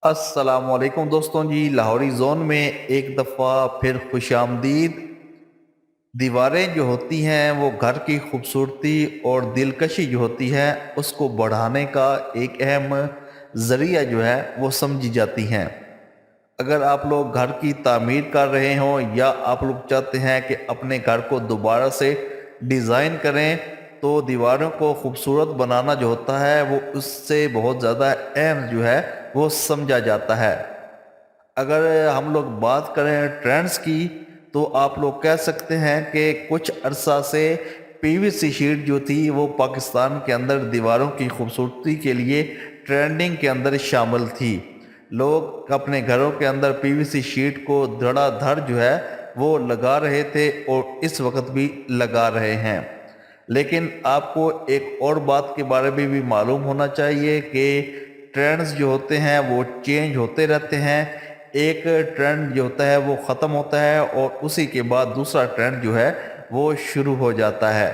السلام علیکم دوستوں جی، لاہوری زون میں ایک دفعہ پھر خوش آمدید۔ دیواریں جو ہوتی ہیں وہ گھر کی خوبصورتی اور دلکشی جو ہوتی ہے اس کو بڑھانے کا ایک اہم ذریعہ جو ہے وہ سمجھی جاتی ہیں۔ اگر آپ لوگ گھر کی تعمیر کر رہے ہوں یا آپ لوگ چاہتے ہیں کہ اپنے گھر کو دوبارہ سے ڈیزائن کریں تو دیواروں کو خوبصورت بنانا جو ہوتا ہے وہ اس سے بہت زیادہ اہم جو ہے وہ سمجھا جاتا ہے۔ اگر ہم لوگ بات کریں ٹرینڈز کی تو آپ لوگ کہہ سکتے ہیں کہ کچھ عرصہ سے پی وی سی شیٹ جو تھی وہ پاکستان کے اندر دیواروں کی خوبصورتی کے لیے ٹرینڈنگ کے اندر شامل تھی۔ لوگ اپنے گھروں کے اندر پی وی سی شیٹ کو دھڑا دھڑ جو ہے وہ لگا رہے تھے اور اس وقت بھی لگا رہے ہیں۔ لیکن آپ کو ایک اور بات کے بارے میں بھی معلوم ہونا چاہیے کہ ٹرینڈز جو ہوتے ہیں وہ چینج ہوتے رہتے ہیں۔ ایک ٹرینڈ جو ہوتا ہے وہ ختم ہوتا ہے اور اسی کے بعد دوسرا ٹرینڈ جو ہے وہ شروع ہو جاتا ہے۔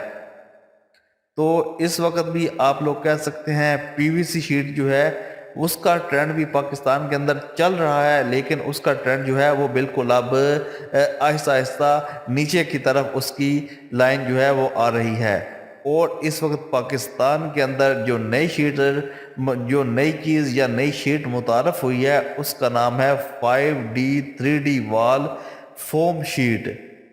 تو اس وقت بھی آپ لوگ کہہ سکتے ہیں پی وی سی شیٹ جو ہے اس کا ٹرینڈ بھی پاکستان کے اندر چل رہا ہے، لیکن اس کا ٹرینڈ جو ہے وہ بالکل اب آہستہ آہستہ نیچے کی طرف اس کی لائن جو ہے وہ آ رہی ہے۔ اور اس وقت پاکستان کے اندر جو نئی چیز یا نئی شیٹ متعارف ہوئی ہے اس کا نام ہے 5D 3D وال فوم شیٹ۔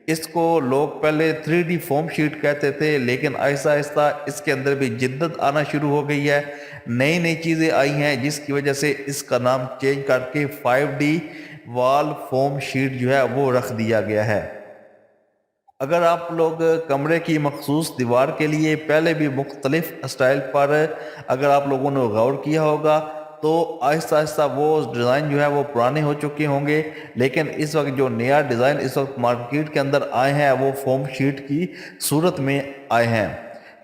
اس کو لوگ پہلے 3D فوم شیٹ کہتے تھے، لیکن آہستہ آہستہ اس کے اندر بھی جدت آنا شروع ہو گئی ہے، نئی نئی چیزیں آئی ہیں جس کی وجہ سے اس کا نام چینج کر کے 5D وال فوم شیٹ جو ہے وہ رکھ دیا گیا ہے۔ اگر آپ لوگ کمرے کی مخصوص دیوار کے لیے پہلے بھی مختلف اسٹائل پر اگر آپ لوگوں نے غور کیا ہوگا تو آہستہ آہستہ وہ ڈیزائن جو ہے وہ پرانے ہو چکے ہوں گے، لیکن اس وقت جو نیا ڈیزائن اس وقت مارکیٹ کے اندر آئے ہیں وہ فوم شیٹ کی صورت میں آئے ہیں۔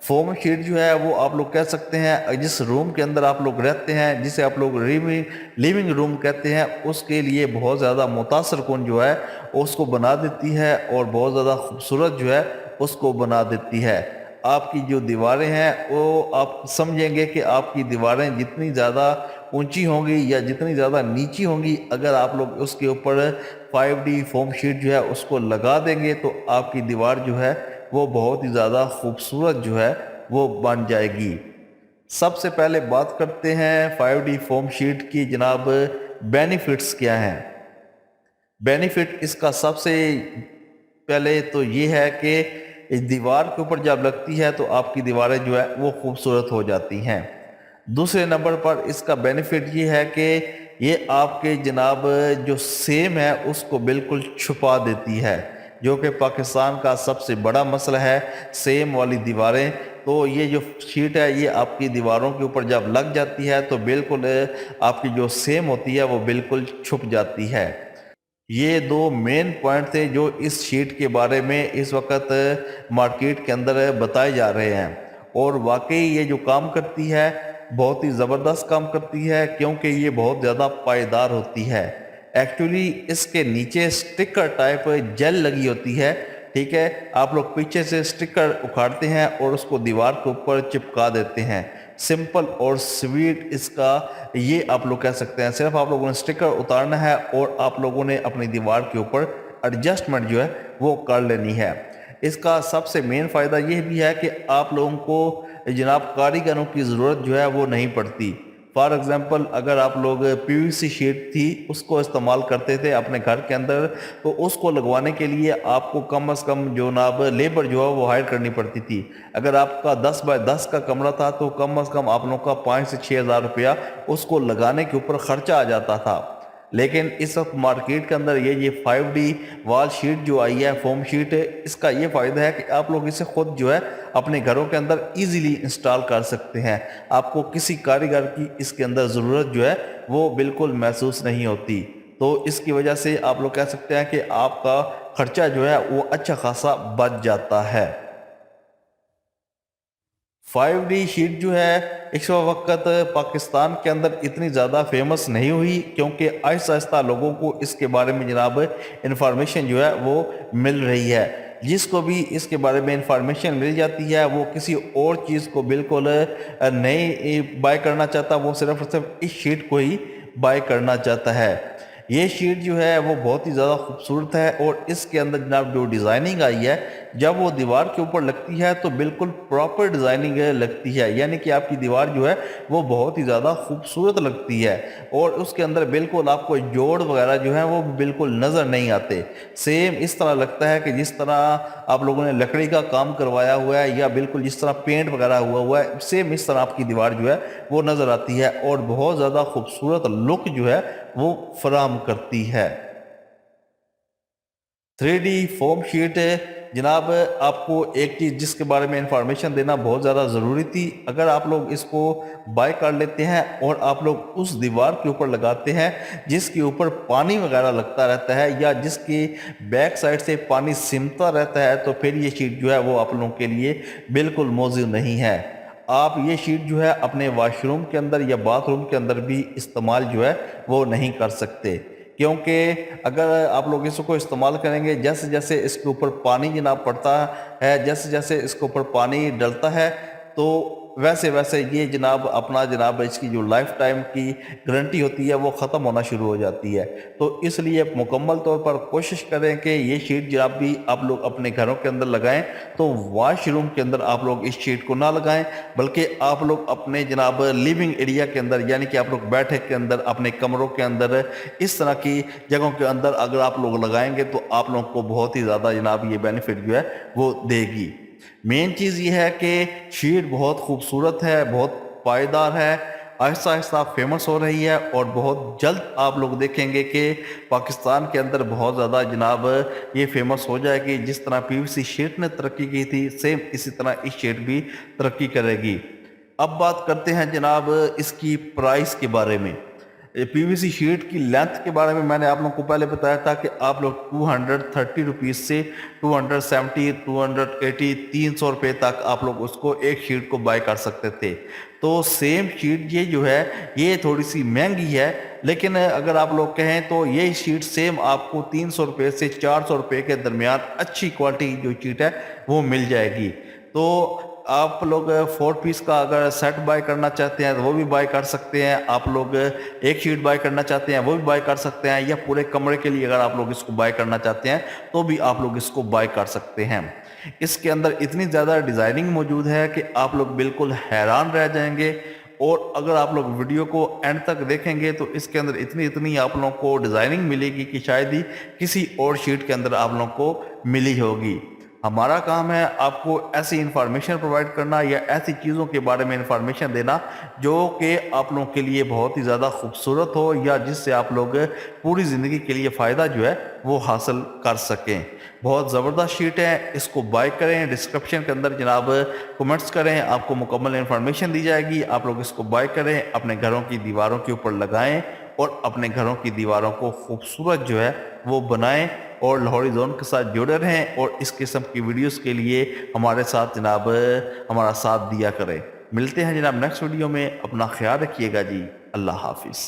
فوم شیٹ جو ہے وہ آپ لوگ کہہ سکتے ہیں جس روم کے اندر آپ لوگ رہتے ہیں، جسے آپ لوگ لیونگ روم کہتے ہیں، اس کے لیے بہت زیادہ متاثر کن جو ہے اس کو بنا دیتی ہے اور بہت زیادہ خوبصورت جو ہے اس کو بنا دیتی ہے۔ آپ کی جو دیواریں ہیں وہ آپ سمجھیں گے کہ آپ کی دیواریں جتنی زیادہ اونچی ہوں گی یا جتنی زیادہ نیچی ہوں گی، اگر آپ لوگ اس کے اوپر 5D فوم شیٹ جو ہے اس کو لگا دیں گے تو آپ کی دیوار جو ہے وہ بہت ہی زیادہ خوبصورت جو ہے وہ بن جائے گی۔ سب سے پہلے بات کرتے ہیں 5D فوم شیٹ کی جناب بینیفٹس کیا ہیں۔ بینیفٹ اس کا سب سے پہلے تو یہ ہے کہ دیوار کے اوپر جب لگتی ہے تو آپ کی دیواریں جو ہے وہ خوبصورت ہو جاتی ہیں۔ دوسرے نمبر پر اس کا بینیفٹ یہ ہے کہ یہ آپ کے جناب جو سیم ہے اس کو بالکل چھپا دیتی ہے، جو کہ پاکستان کا سب سے بڑا مسئلہ ہے سیم والی دیواریں۔ تو یہ جو شیٹ ہے یہ آپ کی دیواروں کے اوپر جب لگ جاتی ہے تو بالکل آپ کی جو سیم ہوتی ہے وہ بالکل چھپ جاتی ہے۔ یہ دو مین پوائنٹ تھے جو اس شیٹ کے بارے میں اس وقت مارکیٹ کے اندر بتائے جا رہے ہیں، اور واقعی یہ جو کام کرتی ہے بہت ہی زبردست کام کرتی ہے کیونکہ یہ بہت زیادہ پائیدار ہوتی ہے۔ ایکچولی اس کے نیچے سٹیکر ٹائپ جیل لگی ہوتی ہے، ٹھیک ہے، آپ لوگ پیچھے سے سٹیکر اکھاڑتے ہیں اور اس کو دیوار کے اوپر چپکا دیتے ہیں۔ سمپل اور سویٹ اس کا یہ آپ لوگ کہہ سکتے ہیں، صرف آپ لوگوں نے سٹیکر اتارنا ہے اور آپ لوگوں نے اپنی دیوار کے اوپر ایڈجسٹمنٹ جو ہے وہ کر لینی ہے۔ اس کا سب سے مین فائدہ یہ بھی ہے کہ آپ لوگوں کو جناب کاریگروں کی ضرورت جو ہے وہ نہیں پڑتی۔ فار ایگزامپل اگر آپ لوگ پی وی سی شیٹ تھی اس کو استعمال کرتے تھے اپنے گھر کے اندر تو اس کو لگوانے کے لیے آپ کو کم از کم جناب لیبر جو ہے وہ ہائر کرنی پڑتی تھی۔ اگر آپ کا 10x10 کا کمرہ تھا تو کم از کم آپ لوگوں کا 5 سے 6 ہزار روپیہ اس کو لگانے کے اوپر خرچہ آ جاتا تھا۔ لیکن اس وقت مارکیٹ کے اندر یہ 5D وال شیٹ جو آئی ہے فوم شیٹ، اس کا یہ فائدہ ہے کہ آپ لوگ اسے خود جو ہے اپنے گھروں کے اندر ایزیلی انسٹال کر سکتے ہیں۔ آپ کو کسی کاریگر کی اس کے اندر ضرورت جو ہے وہ بالکل محسوس نہیں ہوتی۔ تو اس کی وجہ سے آپ لوگ کہہ سکتے ہیں کہ آپ کا خرچہ جو ہے وہ اچھا خاصا بچ جاتا ہے۔ 5D شیٹ جو ہے اس وقت پاکستان کے اندر اتنی زیادہ فیمس نہیں ہوئی کیونکہ آہستہ آہستہ لوگوں کو اس کے بارے میں جناب انفارمیشن جو ہے وہ مل رہی ہے۔ جس کو بھی اس کے بارے میں انفارمیشن مل جاتی ہے وہ کسی اور چیز کو بالکل نہیں بائی کرنا چاہتا، وہ صرف اور صرف اس شیٹ کو ہی بائی کرنا چاہتا ہے۔ یہ شیٹ جو ہے وہ بہت ہی زیادہ خوبصورت ہے، اور اس کے اندر جناب جو ڈیزائننگ آئی ہے جب وہ دیوار کے اوپر لگتی ہے تو بالکل پراپر ڈیزائننگ لگتی ہے، یعنی کہ آپ کی دیوار جو ہے وہ بہت ہی زیادہ خوبصورت لگتی ہے، اور اس کے اندر بالکل آپ کو جوڑ وغیرہ جو ہے وہ بالکل نظر نہیں آتے۔ سیم اس طرح لگتا ہے کہ جس طرح آپ لوگوں نے لکڑی کا کام کروایا ہوا ہے، یا بالکل جس طرح پینٹ وغیرہ ہوا ہے، سیم اس طرح آپ کی دیوار جو ہے وہ نظر آتی ہے، اور بہت زیادہ خوبصورت لک جو ہے وہ فراہم کرتی ہے۔ 3D فوم شیٹ جناب آپ کو ایک چیز جس کے بارے میں انفارمیشن دینا بہت زیادہ ضروری تھی۔ اگر آپ لوگ اس کو بائی کر لیتے ہیں اور آپ لوگ اس دیوار کے اوپر لگاتے ہیں جس کے اوپر پانی وغیرہ لگتا رہتا ہے، یا جس کی بیک سائڈ سے پانی سمتا رہتا ہے، تو پھر یہ شیٹ جو ہے وہ آپ لوگوں کے لیے بالکل موزوں نہیں ہے۔ آپ یہ شیٹ جو ہے اپنے واش روم کے اندر یا باتھ روم کے اندر بھی استعمال جو ہے وہ نہیں کر سکتے، کیونکہ اگر آپ لوگ اس کو استعمال کریں گے، جیسے جیسے اس کے اوپر پانی جناب پڑتا ہے، جیسے جیسے اس کے اوپر پانی ڈلتا ہے، تو ویسے ویسے یہ جناب اپنا جناب اس کی جو لائف ٹائم کی گارنٹی ہوتی ہے وہ ختم ہونا شروع ہو جاتی ہے۔ تو اس لیے مکمل طور پر کوشش کریں کہ یہ شیٹ جناب بھی آپ لوگ اپنے گھروں کے اندر لگائیں، تو واش روم کے اندر آپ لوگ اس شیٹ کو نہ لگائیں، بلکہ آپ لوگ اپنے جناب لیونگ ایریا کے اندر، یعنی کہ آپ لوگ بیٹھے کے اندر، اپنے کمروں کے اندر، اس طرح کی جگہوں کے اندر اگر آپ لوگ لگائیں گے تو آپ لوگوں کو بہت ہی زیادہ جناب یہ بینیفٹ جو ہے وہ دے گی۔ مین چیز یہ ہے کہ شیٹ بہت خوبصورت ہے، بہت پائیدار ہے، آہستہ آہستہ فیمس ہو رہی ہے، اور بہت جلد آپ لوگ دیکھیں گے کہ پاکستان کے اندر بہت زیادہ جناب یہ فیمس ہو جائے گی۔ جس طرح پی وی سی شیٹ نے ترقی کی تھی، سیم اسی طرح اس شیٹ بھی ترقی کرے گی۔ اب بات کرتے ہیں جناب اس کی پرائس کے بارے میں۔ پی وی سی شیٹ کی لینتھ کے بارے میں نے آپ لوگوں کو پہلے بتایا تھا کہ آپ لوگ 230 روپیز سے 270، 280، 300 روپے تک آپ لوگ اس کو ایک شیٹ کو بائی کر سکتے تھے۔ تو سیم شیٹ یہ جو ہے یہ تھوڑی سی مہنگی ہے، لیکن اگر آپ لوگ کہیں تو یہ شیٹ سیم آپ کو 300 روپے سے 400 روپے کے درمیان اچھی کوالٹی جو شیٹ ہے وہ مل جائے گی۔ تو آپ لوگ 4 پیس کا اگر سیٹ بائی کرنا چاہتے ہیں تو وہ بھی بائی کر سکتے ہیں، آپ لوگ ایک شیٹ بائی کرنا چاہتے ہیں وہ بھی بائی کر سکتے ہیں، یا پورے کمرے کے لیے اگر آپ لوگ اس کو بائی کرنا چاہتے ہیں تو بھی آپ لوگ اس کو بائی کر سکتے ہیں۔ اس کے اندر اتنی زیادہ ڈیزائننگ موجود ہے کہ آپ لوگ بالکل حیران رہ جائیں گے، اور اگر آپ لوگ ویڈیو کو اینڈ تک دیکھیں گے تو اس کے اندر اتنی آپ لوگوں کو ڈیزائننگ ملے گی کہ شاید ہی کسی اور شیٹ کے اندر آپ لوگوں کو ملی ہوگی۔ ہمارا کام ہے آپ کو ایسی انفارمیشن پرووائڈ کرنا، یا ایسی چیزوں کے بارے میں انفارمیشن دینا جو کہ آپ لوگوں کے لیے بہت ہی زیادہ خوبصورت ہو، یا جس سے آپ لوگ پوری زندگی کے لیے فائدہ جو ہے وہ حاصل کر سکیں۔ بہت زبردست شیٹ ہے، اس کو بائی کریں، ڈسکرپشن کے اندر جناب کمنٹس کریں، آپ کو مکمل انفارمیشن دی جائے گی، آپ لوگ اس کو بائی کریں، اپنے گھروں کی دیواروں کے اوپر لگائیں، اور اپنے گھروں کی دیواروں کو خوبصورت جو ہے وہ بنائیں، اور لاہوری زون کے ساتھ جڑے رہیں، اور اس قسم کی ویڈیوز کے لیے ہمارے ساتھ جناب ہمارا ساتھ دیا کریں۔ ملتے ہیں جناب نیکسٹ ویڈیو میں، اپنا خیال رکھیے گا جی، اللہ حافظ۔